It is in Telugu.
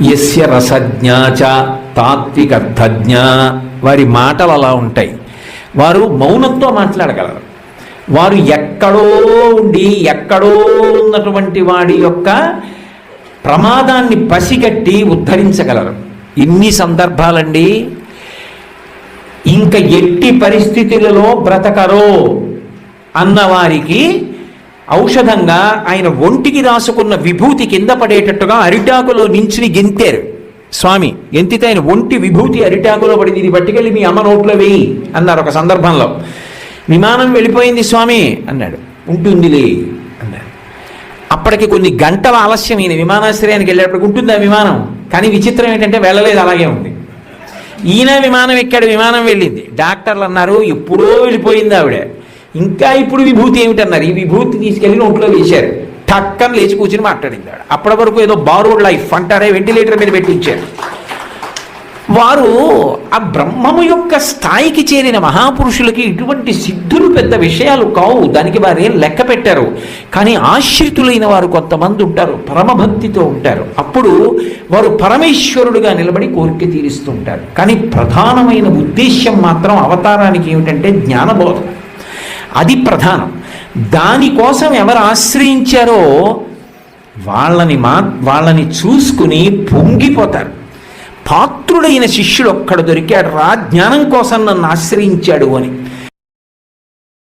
యస్య రసజ్ఞాచ తాత్వికర్థజ్ఞ, వారి మాటలు అలా ఉంటాయి. వారు మౌనంతో మాట్లాడగలరు. వారు ఎక్కడో ఉండి ఎక్కడో ఉన్నటువంటి వాడి యొక్క ప్రమాదాన్ని పసిగట్టి ఉద్ధరించగలరు. ఇన్ని సందర్భాలండి. ఇంకా ఎట్టి పరిస్థితులలో బ్రతకరో అన్నవారికి ఔషధంగా ఆయన ఒంటికి రాసుకున్న విభూతి కింద పడేటట్టుగా అరిటాకులో నించుని గెంతారు స్వామి. గెంతితే ఆయన ఒంటి విభూతి అరిటాకులో పడింది. ఇది పట్టుకెళ్ళి మీ అమ్మ నోట్లో వేయి అన్నారు ఒక సందర్భంలో. విమానం వెళ్ళిపోయింది స్వామి అన్నాడు. ఉంటుందిలే అన్నాడు. అప్పటికి కొన్ని గంటల ఆలస్యం ఈయన విమానాశ్రయానికి వెళ్ళేటప్పటికి ఉంటుంది ఆ విమానం. కానీ విచిత్రం ఏంటంటే వెళ్ళలేదు, అలాగే ఉంది. ఈయన విమానం ఎక్కాడు, విమానం వెళ్ళింది. డాక్టర్లు అన్నారు ఎప్పుడో వెళ్ళిపోయింది ఆవిడ, ఇంకా ఇప్పుడు విభూతి ఏమిటన్నారు. ఈ విభూతి తీసుకెళ్ళి నోట్లో వేశారు. టక్కని లేచి కూర్చుని మాట్లాడింది ఆవిడ. అప్పటి వరకు ఏదో బారోడ్ లైఫ్ అంటారే, వెంటిలేటర్ మీద పెట్టించారు. వారు ఆ బ్రహ్మము యొక్క స్థాయికి చేరిన మహాపురుషులకి ఇటువంటి సిద్ధులు పెద్ద విషయాలు కావు, దానికి వారేం లెక్క పెట్టారు. కానీ ఆశ్రితులైన వారు కొంతమంది ఉంటారు, పరమభక్తితో ఉంటారు. అప్పుడు వారు పరమేశ్వరుడుగా నిలబడి కోరిక తీరుస్తూ ఉంటారు. కానీ ప్రధానమైన ఉద్దేశ్యం మాత్రం అవతారానికి ఏమిటంటే జ్ఞానబోధం. అది ప్రధానం. దానికోసం ఎవరు ఆశ్రయించారో వాళ్ళని చూసుకుని పొంగిపోతారు. పాత్రుడైన శిష్యుడు ఒక్కడు దొరికాడు రా, జ్ఞానం కోసం నన్ను ఆశ్రయించాడు అని.